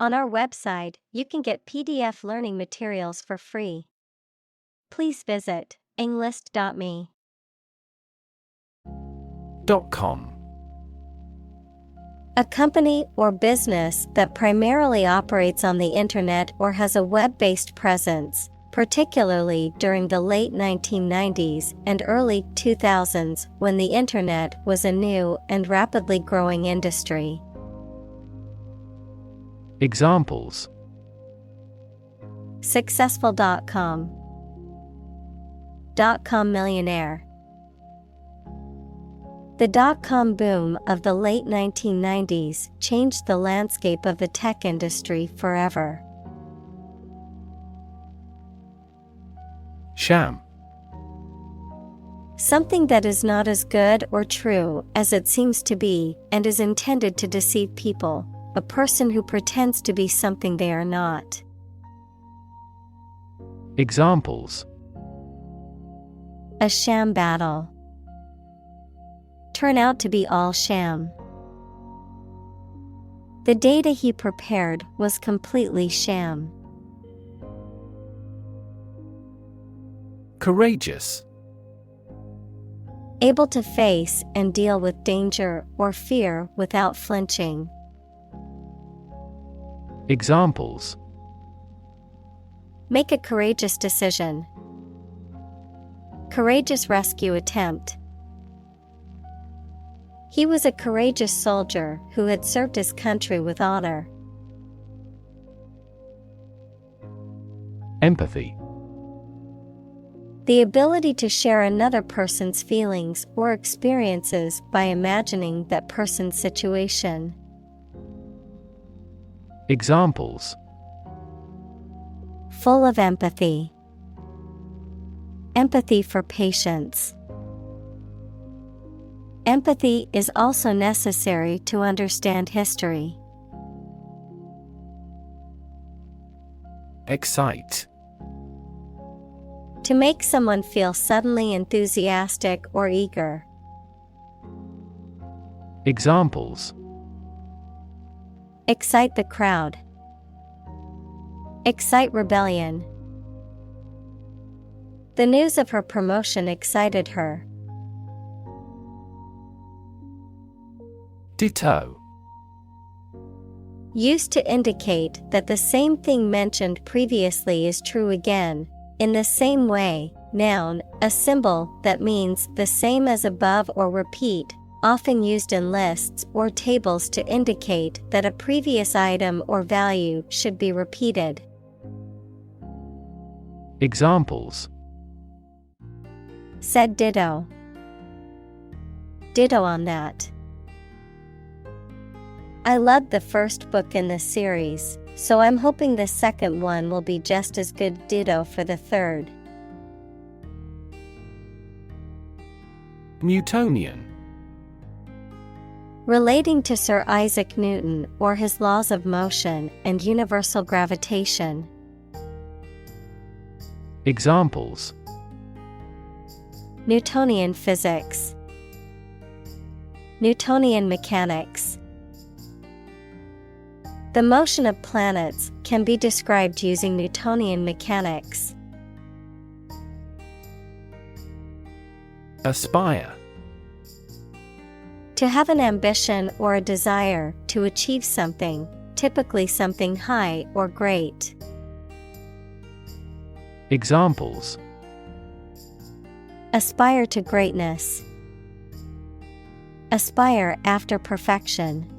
On our website, you can get PDF learning materials for free. Please visit englist.me. .com. A company or business that primarily operates on the internet or has a web-based presence, particularly during the late 1990s and early 2000s when the internet was a new and rapidly growing industry. Examples: Successful.com, .com millionaire. The dot-com boom of the late 1990s changed the landscape of the tech industry forever. Sham. Something that is not as good or true as it seems to be and is intended to deceive people, a person who pretends to be something they are not. Examples: A sham battle. Turn out to be all sham. The data he prepared was completely sham. Courageous. Able to face and deal with danger or fear without flinching. Examples: Make a courageous decision. Courageous rescue attempt. He was a courageous soldier who had served his country with honor. Empathy. The ability to share another person's feelings or experiences by imagining that person's situation. Examples: Full of empathy. Empathy for patients. Empathy is also necessary to understand history. Excite. To make someone feel suddenly enthusiastic or eager. Examples: Excite the crowd. Excite rebellion. The news of her promotion excited her. Ditto. Used to indicate that the same thing mentioned previously is true again. In the same way, noun, a symbol that means the same as above or repeat, often used in lists or tables to indicate that a previous item or value should be repeated. Examples: Said ditto. Ditto on that. I loved the first book in the series, so I'm hoping the second one will be just as good. Ditto for the third. Newtonian. Relating to Sir Isaac Newton or his laws of motion and universal gravitation. Examples: Newtonian physics. Newtonian mechanics. The motion of planets can be described using Newtonian mechanics. Aspire. To have an ambition or a desire to achieve something, typically something high or great. Examples: Aspire to greatness. Aspire after perfection.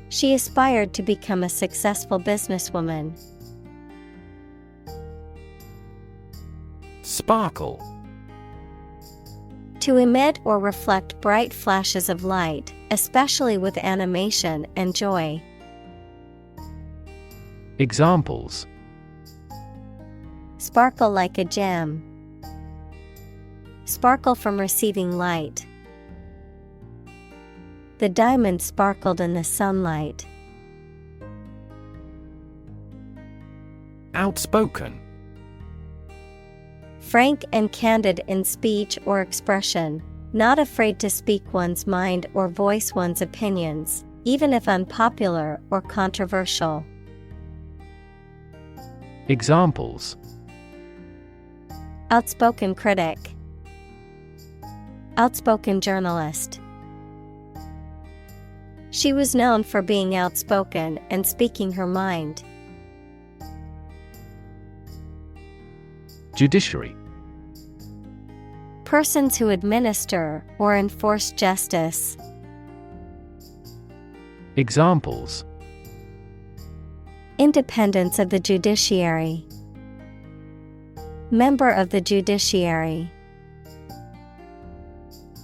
She aspired to become a successful businesswoman. Sparkle. To emit or reflect bright flashes of light, especially with animation and joy. Examples: Sparkle like a gem. Sparkle from receiving light. The diamond sparkled in the sunlight. Outspoken. Frank and candid in speech or expression, not afraid to speak one's mind or voice one's opinions, even if unpopular or controversial. Examples: Outspoken critic, outspoken journalist. She was known for being outspoken and speaking her mind. Judiciary: Persons who administer or enforce justice. Examples: Independence of the judiciary. Member of the judiciary.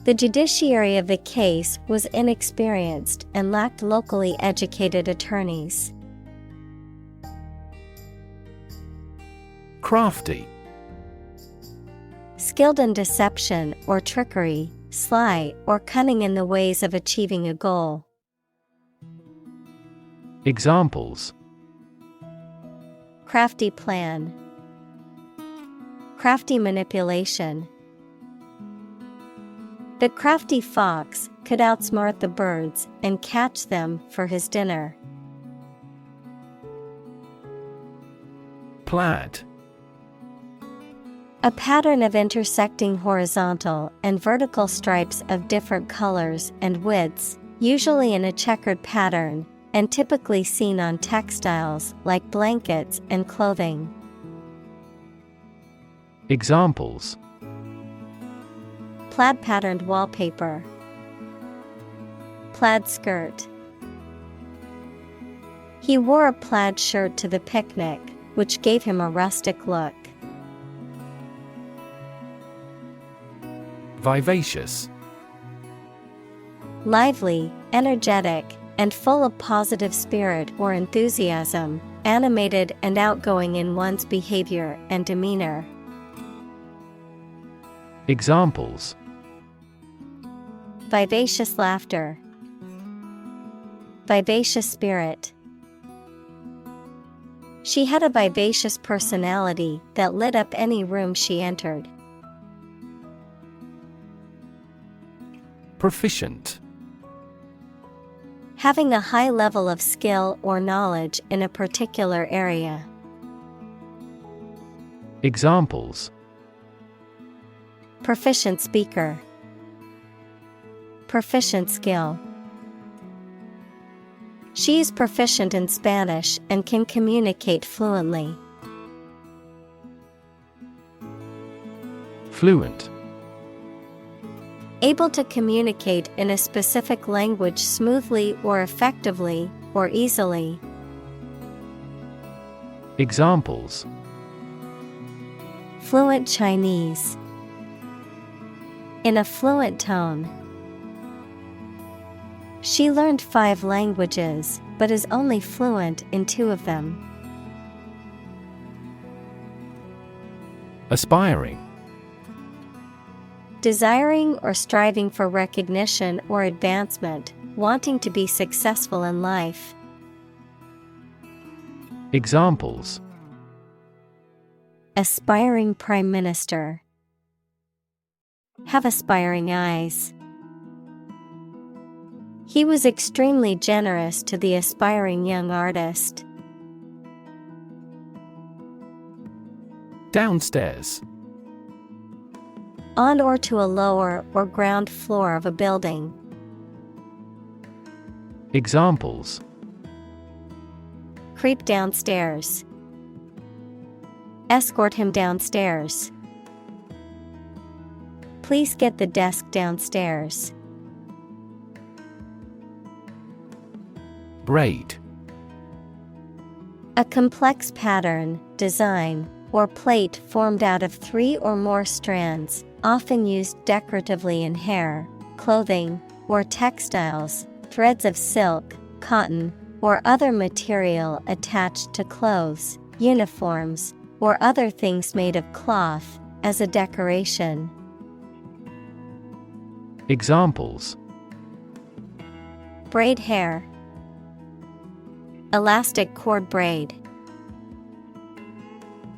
The judiciary of the case was inexperienced and lacked locally educated attorneys. Crafty: Skilled in deception or trickery, sly or cunning in the ways of achieving a goal. Examples: Crafty plan. Crafty manipulation. The crafty fox could outsmart the birds and catch them for his dinner. Plaid: A pattern of intersecting horizontal and vertical stripes of different colors and widths, usually in a checkered pattern, and typically seen on textiles like blankets and clothing. Examples: Plaid patterned wallpaper. Plaid skirt. He wore a plaid shirt to the picnic, which gave him a rustic look. Vivacious: Lively, energetic, and full of positive spirit or enthusiasm, animated and outgoing in one's behavior and demeanor. Examples: Vivacious laughter. Vivacious spirit. She had a vivacious personality that lit up any room she entered. Proficient: Having a high level of skill or knowledge in a particular area. Examples: Proficient speaker. Proficient skill. She is proficient in Spanish and can communicate fluently. Fluent: Able to communicate in a specific language smoothly or effectively, or easily. Examples: Fluent Chinese. In a fluent tone. She learned 5 languages, but is only fluent in 2 of them. Aspiring: Desiring or striving for recognition or advancement, wanting to be successful in life. Examples: Aspiring prime minister. Have aspiring eyes. He was extremely generous to the aspiring young artist. Downstairs: On or to a lower or ground floor of a building. Examples: Creep downstairs. Escort him downstairs. Please get the desk downstairs. Braid: A complex pattern, design, or plait formed out of 3 or more strands, often used decoratively in hair, clothing, or textiles, threads of silk, cotton, or other material attached to clothes, uniforms, or other things made of cloth, as a decoration. Examples: Braid hair. Elastic cord braid.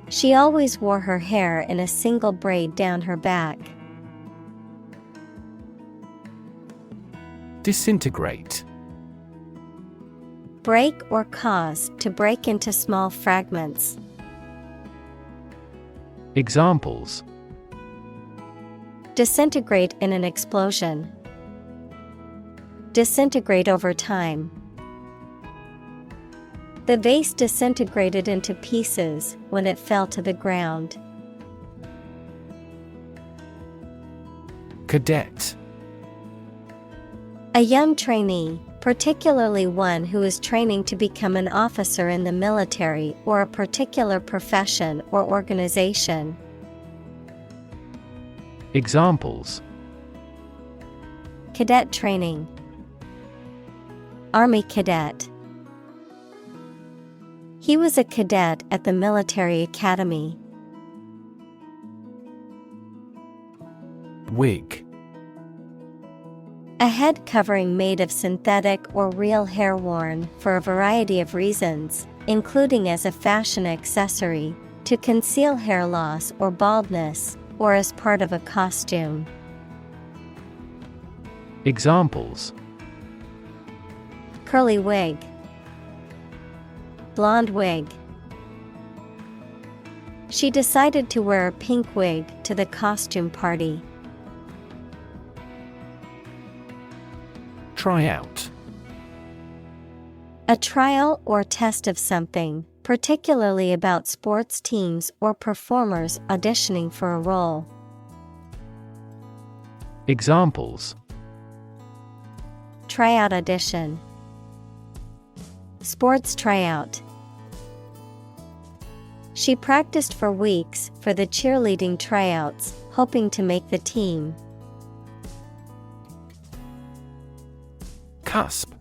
She always wore her hair in a single braid down her back. Disintegrate: break or cause to break into small fragments. Examples: Disintegrate in an explosion. Disintegrate over time. The vase disintegrated into pieces when it fell to the ground. Cadet. A young trainee, particularly one who is training to become an officer in the military or a particular profession or organization. Examples: Cadet training. Army cadet. He was a cadet at the military academy. Wig. A head covering made of synthetic or real hair worn for a variety of reasons, including as a fashion accessory, to conceal hair loss or baldness, or as part of a costume. Examples: Curly wig. Blonde wig. She decided to wear a pink wig to the costume party. Tryout. A trial or test of something, particularly about sports teams or performers auditioning for a role. Examples: Tryout audition. Sports tryout. She practiced for weeks for the cheerleading tryouts, hoping to make the team. Cusp.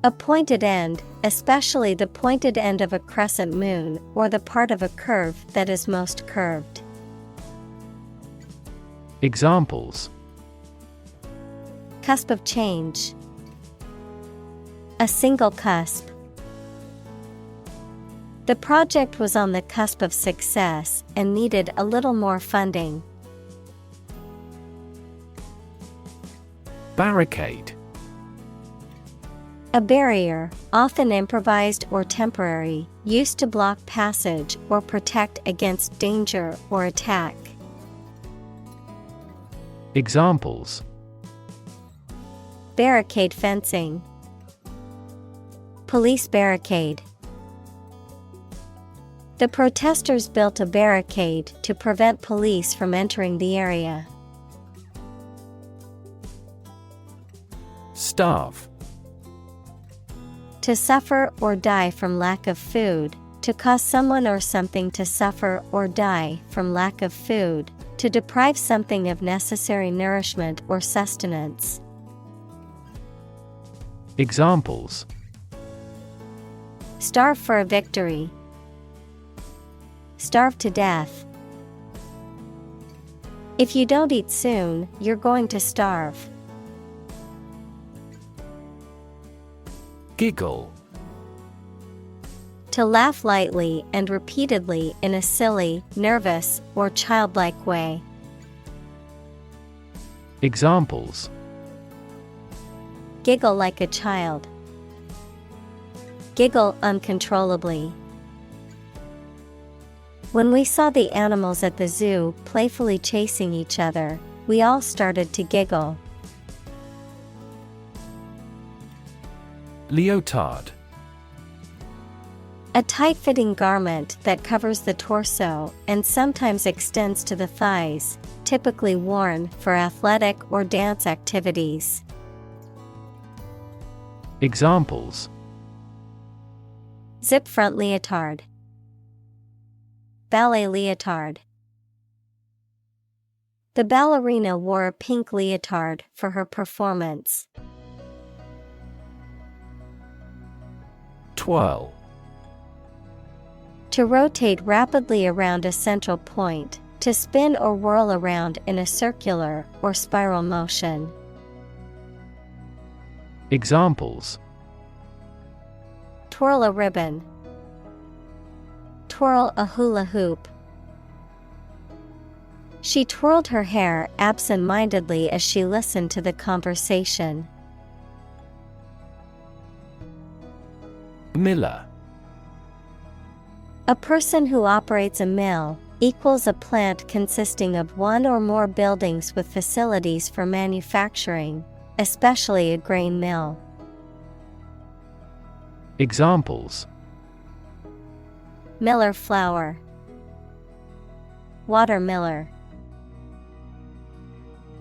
A pointed end, especially the pointed end of a crescent moon or the part of a curve that is most curved. Examples: Cusp of change. A single cusp. The project was on the cusp of success and needed a little more funding. Barricade. A barrier, often improvised or temporary, used to block passage or protect against danger or attack. Examples: Barricade fencing. Police barricade. The protesters built a barricade to prevent police from entering the area. Starve. To suffer or die from lack of food, to cause someone or something to suffer or die from lack of food, to deprive something of necessary nourishment or sustenance. Examples: Starve for a victory. Starve to death. If you don't eat soon, you're going to starve. Giggle. To laugh lightly and repeatedly in a silly, nervous, or childlike way. Examples: Giggle like a child. Giggle uncontrollably. When we saw the animals at the zoo playfully chasing each other, we all started to giggle. Leotard. A tight-fitting garment that covers the torso and sometimes extends to the thighs, typically worn for athletic or dance activities. Examples: Zip front leotard. Ballet leotard. The ballerina wore a pink leotard for her performance. Twirl. To rotate rapidly around a central point, to spin or whirl around in a circular or spiral motion. Examples: Twirl a ribbon. Twirl a hula hoop. She twirled her hair absent-mindedly as she listened to the conversation. Miller. A person who operates a mill equals a plant consisting of one or more buildings with facilities for manufacturing, especially a grain mill. Examples: Miller flour, watermiller.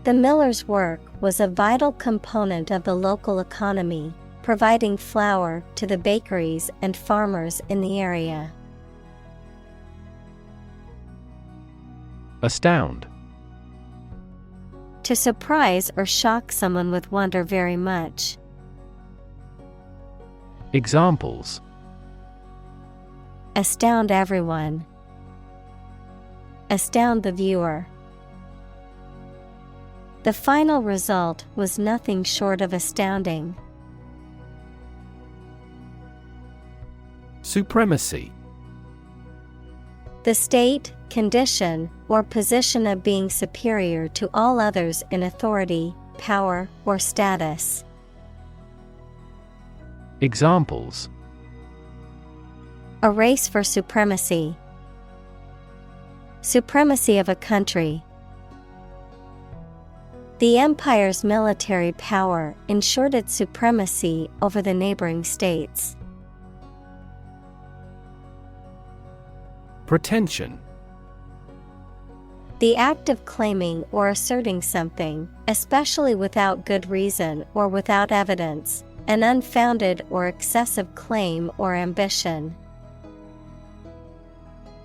The miller's work was a vital component of the local economy, providing flour to the bakeries and farmers in the area. Astound. To surprise or shock someone with wonder very much. Examples: Astound everyone. Astound the viewer. The final result was nothing short of astounding. Supremacy. The state, condition, or position of being superior to all others in authority, power, or status. Examples: A race for supremacy. Supremacy of a country. The empire's military power ensured its supremacy over the neighboring states. Pretension. The act of claiming or asserting something, especially without good reason or without evidence, an unfounded or excessive claim or ambition.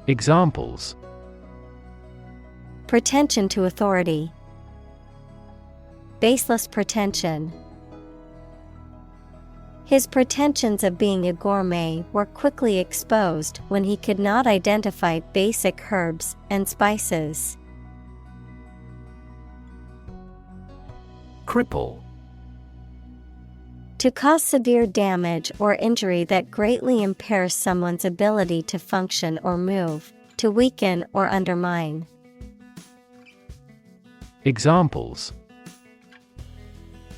Examples: Pretension to authority. Baseless pretension. His pretensions of being a gourmet were quickly exposed when he could not identify basic herbs and spices. Cripple. To cause severe damage or injury that greatly impairs someone's ability to function or move, to weaken or undermine. Examples: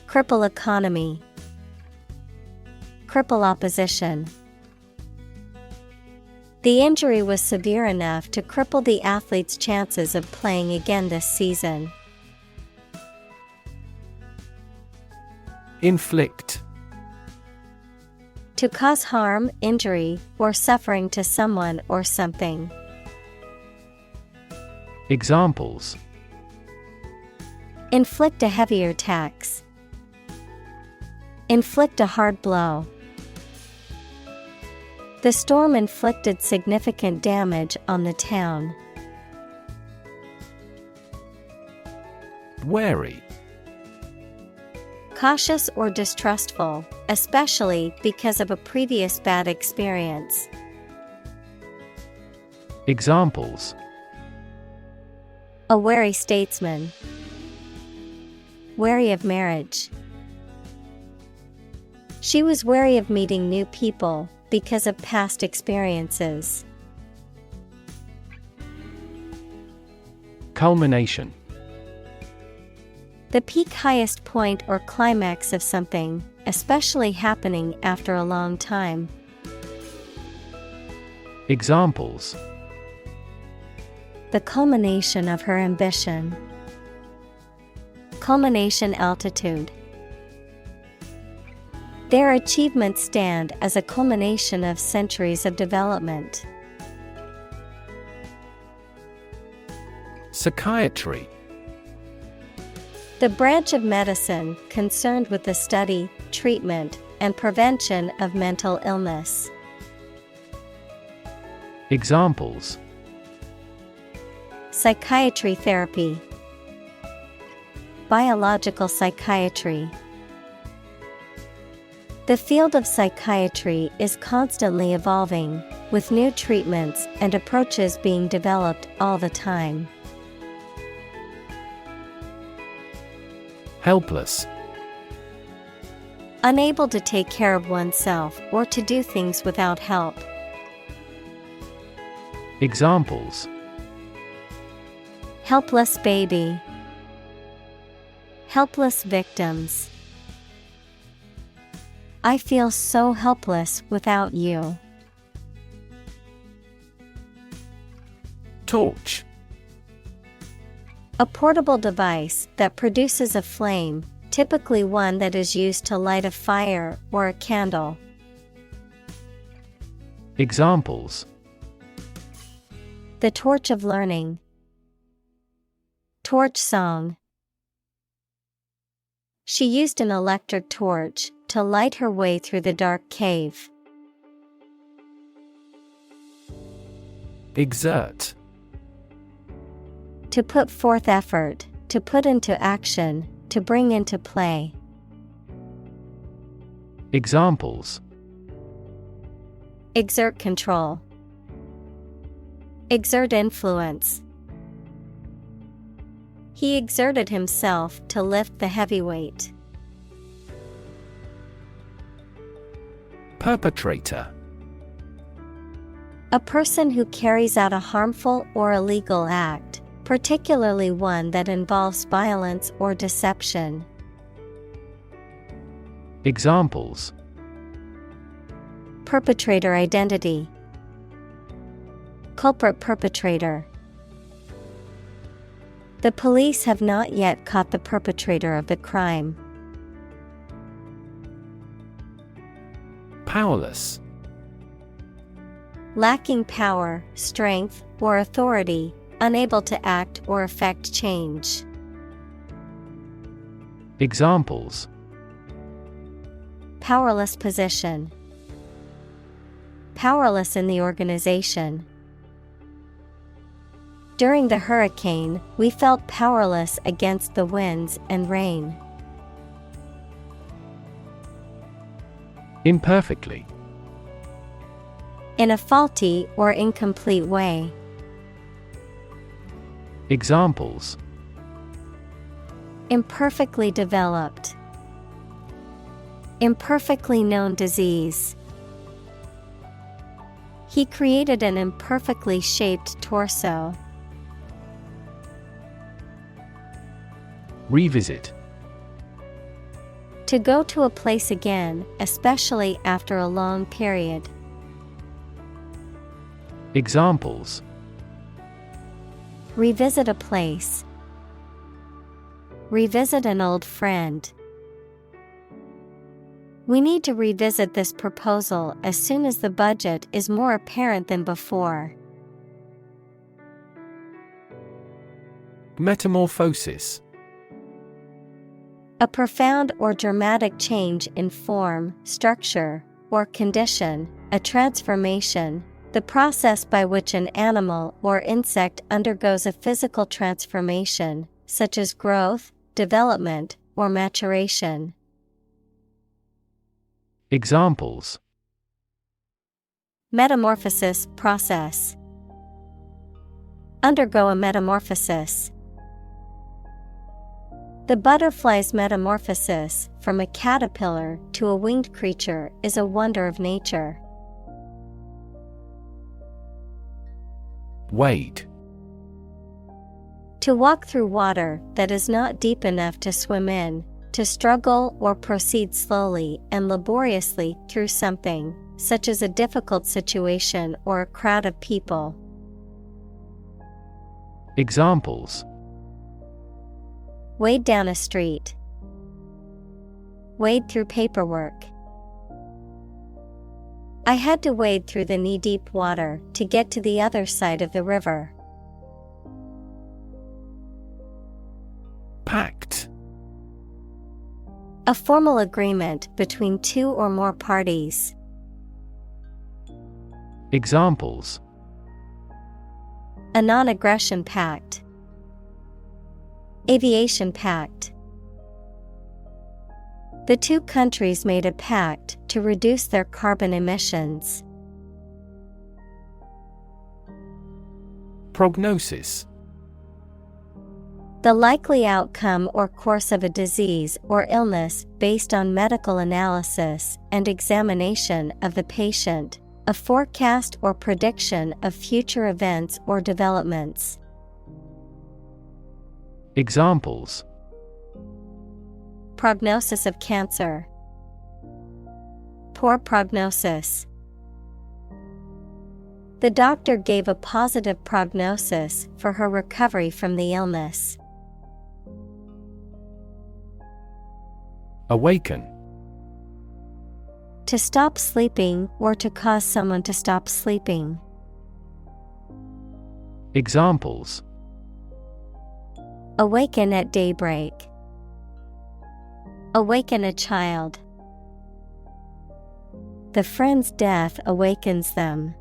Cripple economy. Cripple opposition. The injury was severe enough to cripple the athlete's chances of playing again this season. Inflict. To cause harm, injury, or suffering to someone or something. Examples: Inflict a heavier tax. Inflict a hard blow. The storm inflicted significant damage on the town. Wary. Cautious or distrustful, especially because of a previous bad experience. Examples: A wary statesman. Wary of marriage. She was wary of meeting new people because of past experiences. Culmination. The peak, highest point or climax of something, especially happening after a long time. Examples: The culmination of her ambition. Culmination altitude. Their achievements stand as a culmination of centuries of development. Psychiatry. The branch of medicine concerned with the study, treatment, and prevention of mental illness. Examples: Psychiatry therapy. Biological psychiatry. The field of psychiatry is constantly evolving, with new treatments and approaches being developed all the time. Helpless. Unable to take care of oneself or to do things without help. Examples: Helpless baby. Helpless victims. I feel so helpless without you. Torch. A portable device that produces a flame, typically one that is used to light a fire or a candle. Examples: The torch of learning. Torch song. She used an electric torch to light her way through the dark cave. Exert. To put forth effort, to put into action, to bring into play. Examples: Exert control. Exert influence. He exerted himself to lift the heavy weight. Perpetrator. A person who carries out a harmful or illegal act, particularly one that involves violence or deception. Examples: Perpetrator identity. Culprit perpetrator. The police have not yet caught the perpetrator of the crime. Powerless. Lacking power, strength, or authority, unable to act or effect change. Examples: Powerless position. Powerless in the organization. During the hurricane, we felt powerless against the winds and rain. Imperfectly. In a faulty or incomplete way. Examples: Imperfectly developed. Imperfectly known disease. He created an imperfectly shaped torso. Revisit. To go to a place again, especially after a long period. Examples: Revisit a place. Revisit an old friend. We need to revisit this proposal as soon as the budget is more apparent than before. Metamorphosis. A profound or dramatic change in form, structure, or condition, a transformation, the process by which an animal or insect undergoes a physical transformation, such as growth, development, or maturation. Examples: Metamorphosis process. Undergo a metamorphosis. The butterfly's metamorphosis from a caterpillar to a winged creature is a wonder of nature. Wade. To walk through water that is not deep enough to swim in, to struggle or proceed slowly and laboriously through something, such as a difficult situation or a crowd of people. Examples: Wade down a street. Wade through paperwork. I had to wade through the knee-deep water to get to the other side of the river. Pact. A formal agreement between two or more parties. Examples: A non-aggression pact. Aviation pact. The two countries made a pact to reduce their carbon emissions. Prognosis. The likely outcome or course of a disease or illness based on medical analysis and examination of the patient, a forecast or prediction of future events or developments. Examples: Prognosis of cancer. Poor prognosis. The doctor gave a positive prognosis for her recovery from the illness. Awaken. To stop sleeping or to cause someone to stop sleeping. Examples: Awaken at daybreak. Awaken a child. The friend's death awakens them.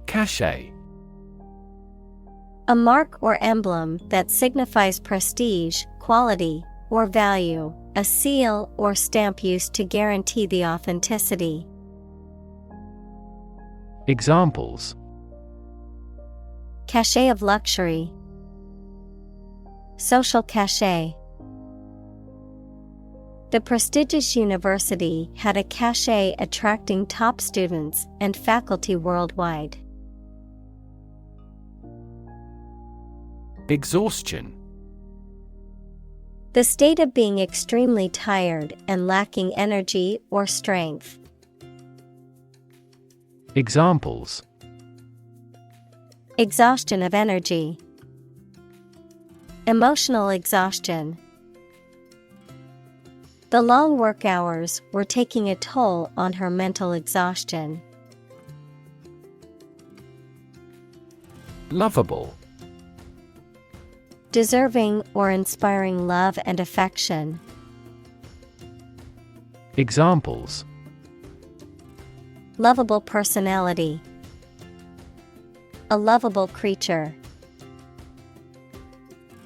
Cachet. A mark or emblem that signifies prestige, quality, or value, a seal or stamp used to guarantee the authenticity. Examples: Cachet of luxury. Social cachet. The prestigious university had a cachet attracting top students and faculty worldwide. Exhaustion. The state of being extremely tired and lacking energy or strength. Examples: Exhaustion of energy. Emotional exhaustion. The long work hours were taking a toll on her mental exhaustion. Lovable. Deserving or inspiring love and affection. Examples: Lovable personality. A lovable creature.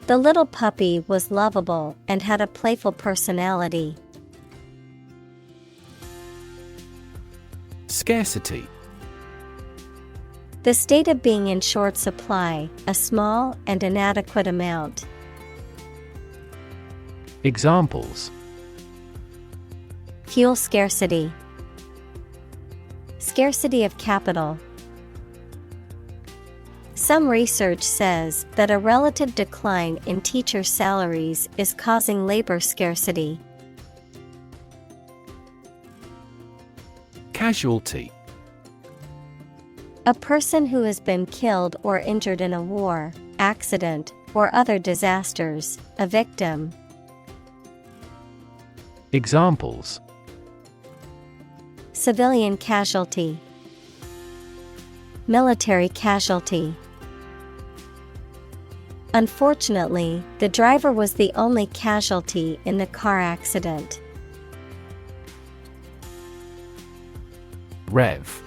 The little puppy was lovable and had a playful personality. Scarcity. The state of being in short supply, a small and inadequate amount. Examples: Fuel scarcity. Scarcity of capital. Some research says that a relative decline in teacher salaries is causing labor scarcity. Casualty. A person who has been killed or injured in a war, accident, or other disasters, a victim. Examples: Civilian casualty. Military casualty. Unfortunately, the driver was the only casualty in the car accident. Rev.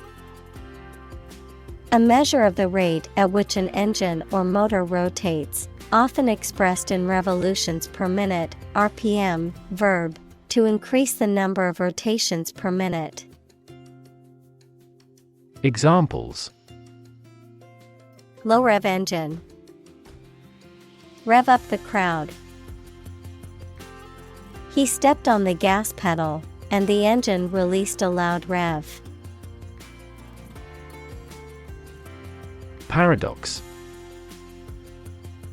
A measure of the rate at which an engine or motor rotates, often expressed in revolutions per minute, RPM, verb, to increase the number of rotations per minute. Examples: Low rev engine. Rev up the crowd. He stepped on the gas pedal, and the engine released a loud rev. Paradox.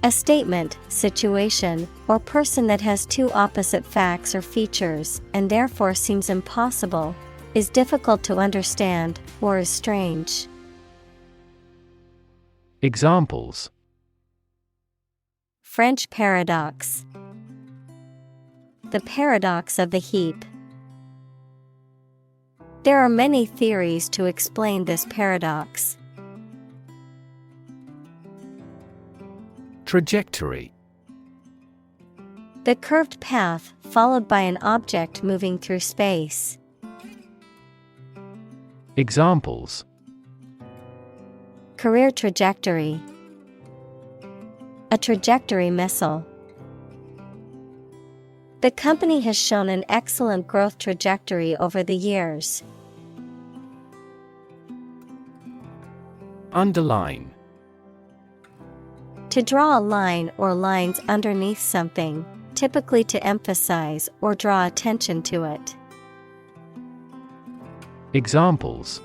A statement, situation, or person that has two opposite facts or features and therefore seems impossible, is difficult to understand, or is strange. Examples: French paradox. The paradox of the heap. There are many theories to explain this paradox. Trajectory. The curved path followed by an object moving through space. Examples: Career trajectory. A trajectory missile. The company has shown an excellent growth trajectory over the years. Underline. To draw a line or lines underneath something, typically to emphasize or draw attention to it. Examples: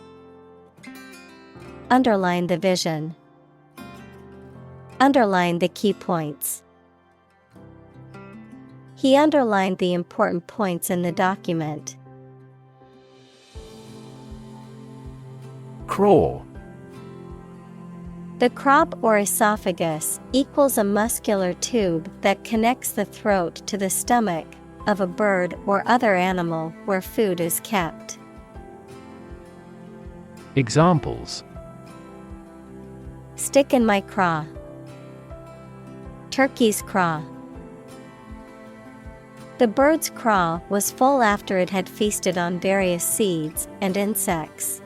Underline the vision. Underline the key points. He underlined the important points in the document. Craw. The crop or esophagus equals a muscular tube that connects the throat to the stomach of a bird or other animal where food is kept. Examples: Stick in my craw. Turkey's craw. The bird's craw was full after it had feasted on various seeds and insects.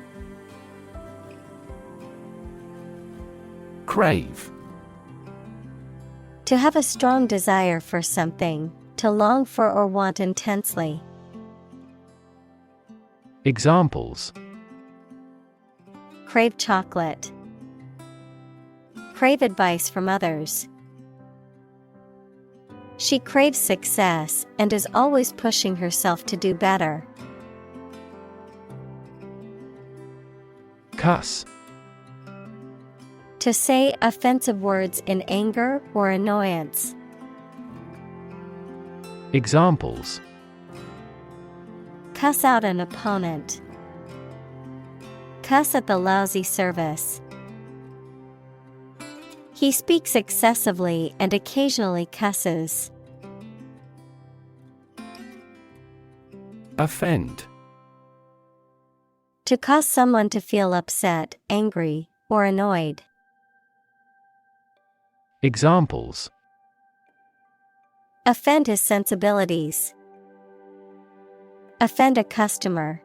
Crave. To have a strong desire for something, to long for or want intensely. Examples: Crave chocolate. Crave advice from others. She craves success and is always pushing herself to do better. Cuss. To say offensive words in anger or annoyance. Examples: Cuss out an opponent. Cuss at the lousy service. He speaks excessively and occasionally cusses. Offend. To cause someone to feel upset, angry, or annoyed. Examples: Offend his sensibilities. Offend a customer.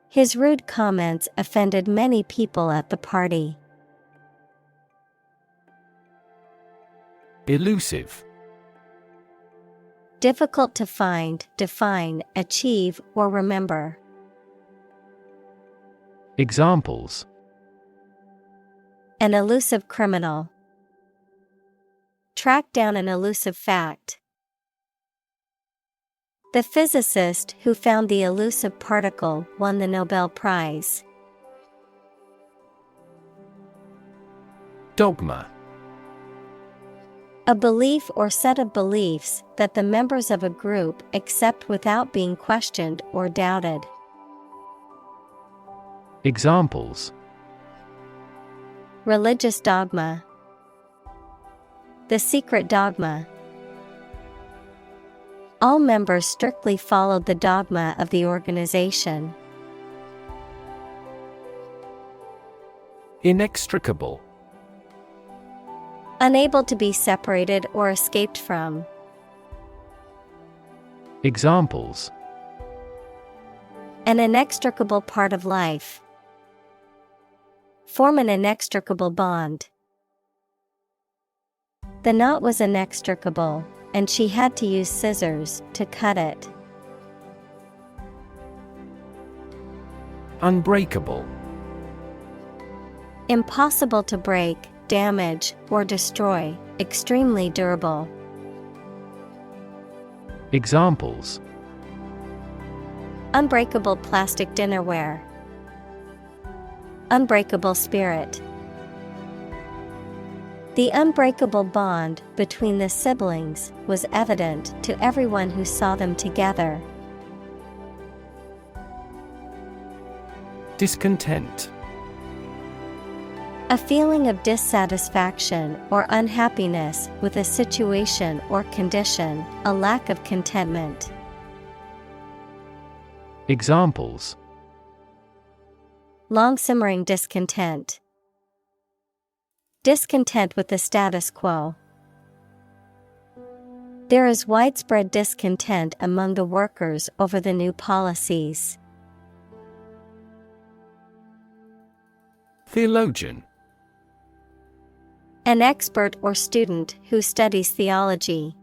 His rude comments offended many people at the party. Elusive. Difficult to find, define, achieve, or remember. Examples: An elusive criminal. Track down an elusive fact. The physicist who found the elusive particle won the Nobel Prize. Dogma. A belief or set of beliefs that the members of a group accept without being questioned or doubted. Examples: Religious dogma. The secret dogma. All members strictly followed the dogma of the organization. Inextricable. Unable to be separated or escaped from. Examples: An inextricable part of life. Form an inextricable bond. The knot was inextricable, and she had to use scissors to cut it. Unbreakable. Impossible to break, damage, or destroy, extremely durable. Examples: Unbreakable plastic dinnerware. Unbreakable spirit. The unbreakable bond between the siblings was evident to everyone who saw them together. Discontent. A feeling of dissatisfaction or unhappiness with a situation or condition, a lack of contentment. Examples: Long-simmering discontent. Discontent with the status quo. There is widespread discontent among the workers over the new policies. Theologian. An expert or student who studies theology.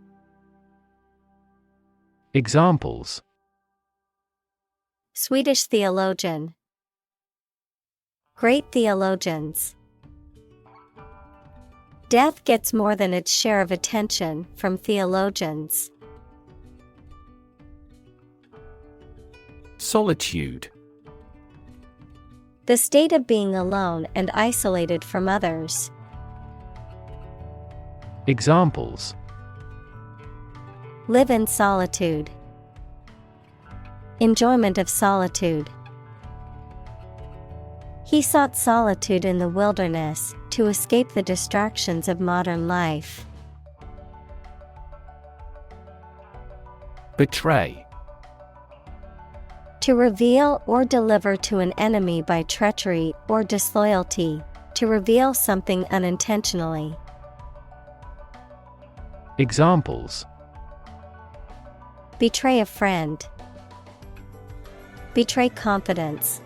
Examples: Swedish theologian. Great theologians. Death gets more than its share of attention from theologians. Solitude. The state of being alone and isolated from others. Examples: Live in solitude. Enjoyment of solitude. He sought solitude in the wilderness to escape the distractions of modern life. Betray. To reveal or deliver to an enemy by treachery or disloyalty, to reveal something unintentionally. Examples: Betray a friend. Betray confidence.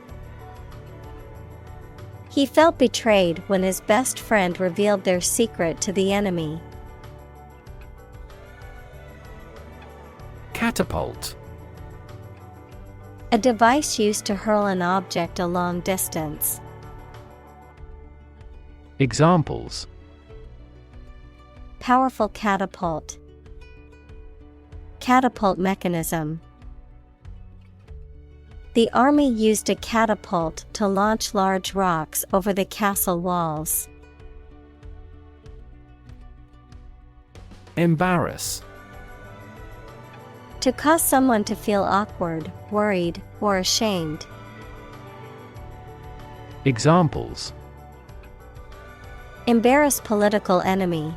He felt betrayed when his best friend revealed their secret to the enemy. Catapult. A device used to hurl an object a long distance. Examples: Powerful catapult. Catapult mechanism. The army used a catapult to launch large rocks over the castle walls. Embarrass. To cause someone to feel awkward, worried, or ashamed. Examples: Embarrass political enemy.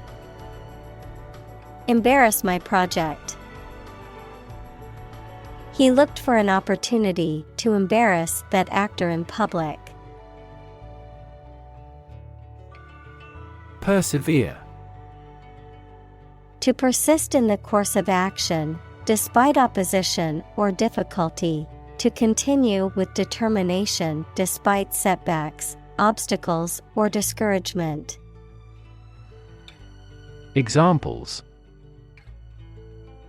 Embarrass my project. He looked for an opportunity to embarrass that actor in public. Persevere. To persist in the course of action, despite opposition or difficulty, to continue with determination despite setbacks, obstacles, or discouragement. Examples: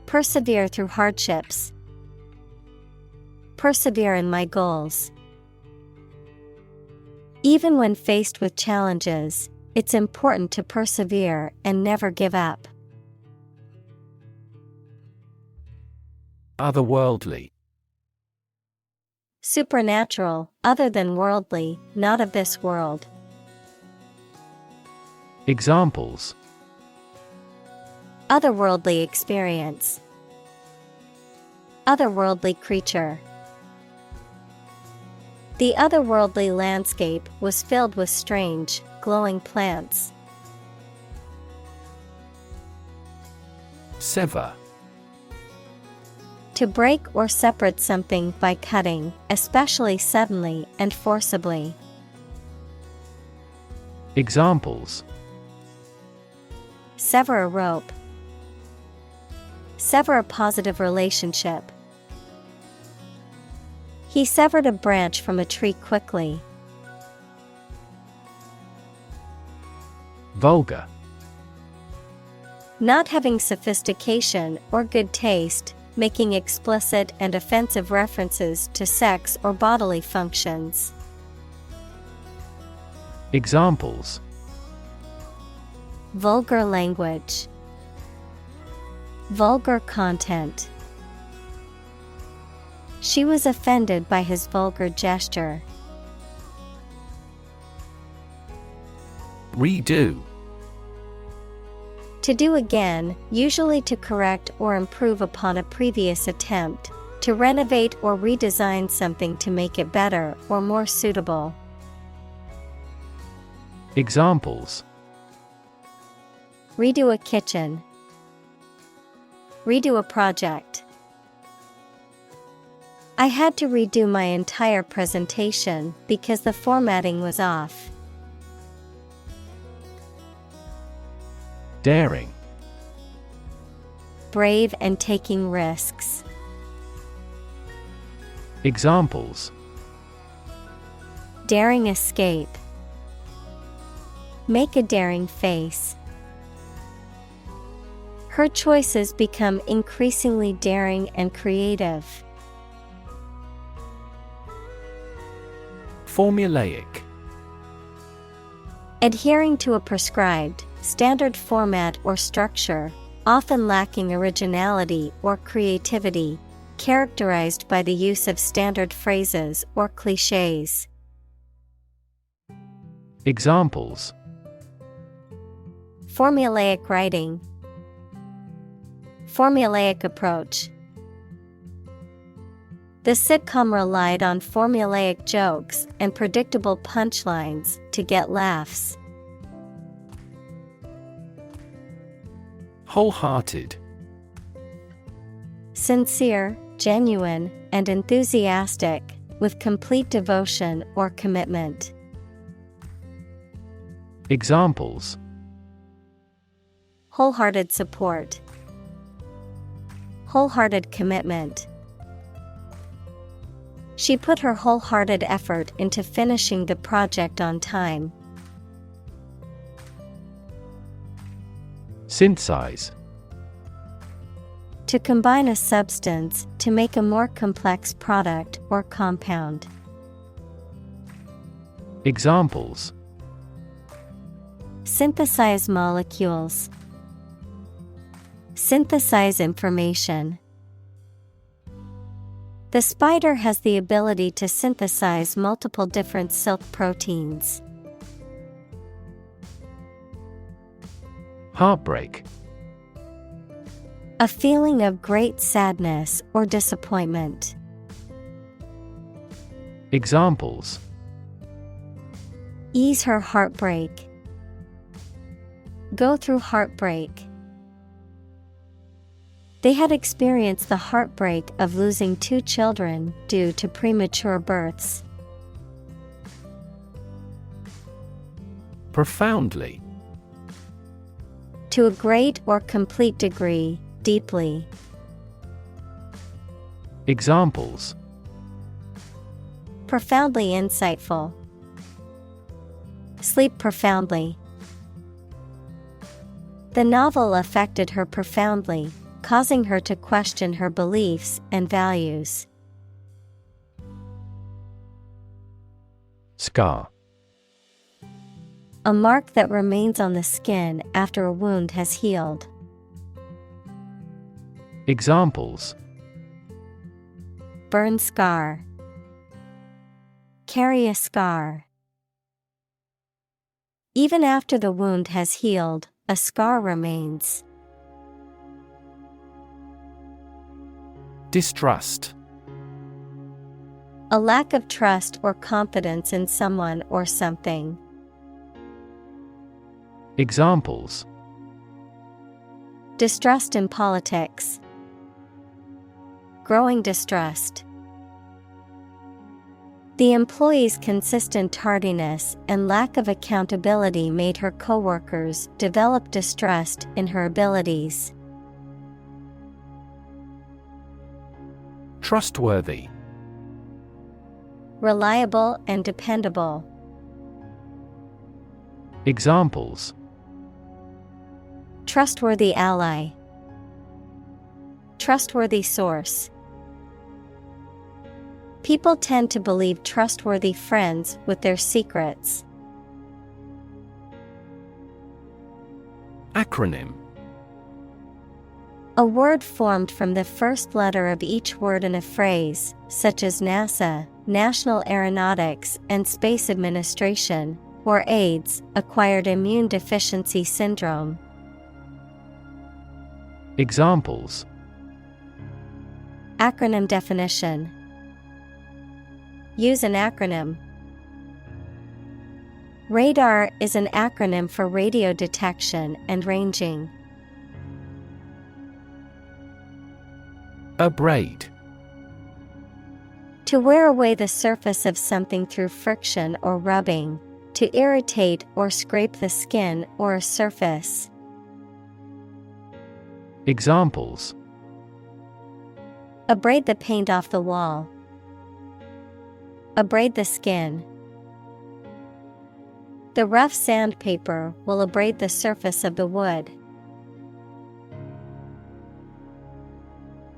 Persevere through hardships. Persevere in my goals. Even when faced with challenges, it's important to persevere and never give up. Otherworldly. Supernatural, other than worldly, not of this world. Examples: Otherworldly experience. Otherworldly creature. The otherworldly landscape was filled with strange, glowing plants. Sever. To break or separate something by cutting, especially suddenly and forcibly. Examples: Sever a rope. Sever a positive relationship. He severed a branch from a tree quickly. Vulgar. Not having sophistication or good taste, making explicit and offensive references to sex or bodily functions. Examples: Vulgar language. Vulgar content. She was offended by his vulgar gesture. Redo. To do again, usually to correct or improve upon a previous attempt, to renovate or redesign something to make it better or more suitable. Examples: Redo a kitchen. Redo a project. I had to redo my entire presentation because the formatting was off. Daring. Brave and taking risks. Examples: Daring escape. Make a daring face. Her choices become increasingly daring and creative. Formulaic. Adhering to a prescribed, standard format or structure, often lacking originality or creativity, characterized by the use of standard phrases or clichés. Examples: Formulaic writing. Formulaic approach. The sitcom relied on formulaic jokes and predictable punchlines to get laughs. Wholehearted. Sincere, genuine, and enthusiastic, with complete devotion or commitment. Examples: Wholehearted support. Wholehearted commitment. She put her wholehearted effort into finishing the project on time. Synthesize. To combine a substance to make a more complex product or compound. Examples: Synthesize molecules. Synthesize information. The spider has the ability to synthesize multiple different silk proteins. Heartbreak. A feeling of great sadness or disappointment. Examples: Ease her heartbreak. Go through heartbreak. They had experienced the heartbreak of losing 2 children due to premature births. Profoundly. To a great or complete degree, deeply. Examples: Profoundly insightful. Sleep profoundly. The novel affected her profoundly, causing her to question her beliefs and values. Scar. A mark that remains on the skin after a wound has healed. Examples: Burn scar. Carry a scar. Even after the wound has healed, a scar remains. Distrust. A lack of trust or confidence in someone or something. Examples: Distrust in politics. Growing distrust. The employee's consistent tardiness and lack of accountability made her coworkers develop distrust in her abilities. Trustworthy. Reliable and dependable. Examples: Trustworthy ally. Trustworthy source. People tend to believe trustworthy friends with their secrets. Acronym. A word formed from the first letter of each word in a phrase, such as NASA, National Aeronautics and Space Administration, or AIDS, Acquired Immune Deficiency Syndrome. Examples: Acronym definition. Use an acronym. Radar is an acronym for radio detection and ranging. Abrade. To wear away the surface of something through friction or rubbing, to irritate or scrape the skin or a surface. Examples: Abrade the paint off the wall. Abrade the skin. The rough sandpaper will abrade the surface of the wood.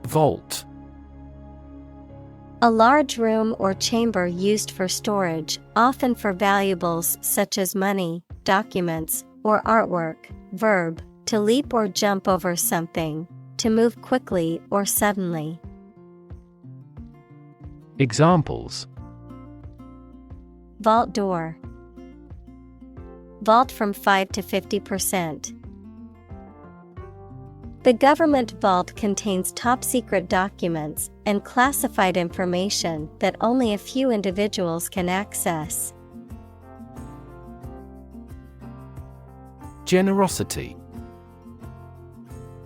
Vault. A large room or chamber used for storage, often for valuables such as money, documents, or artwork. Verb, to leap or jump over something, to move quickly or suddenly. Examples: Vault door. Vault from 5 to 50%. The government vault contains top-secret documents and classified information that only a few individuals can access. Generosity.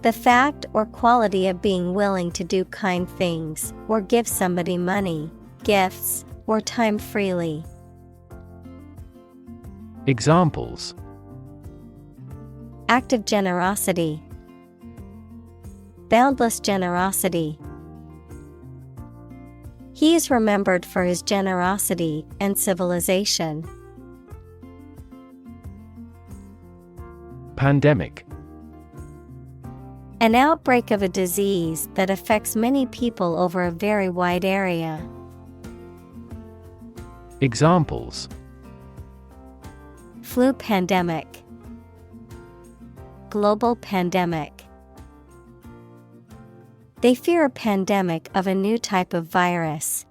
The fact or quality of being willing to do kind things, or give somebody money, gifts, or time freely. Examples: Act of generosity. Boundless generosity. He is remembered for his generosity and civilization. Pandemic. An outbreak of a disease that affects many people over a very wide area. Examples: Flu pandemic. Global pandemic. They fear a pandemic of a new type of virus.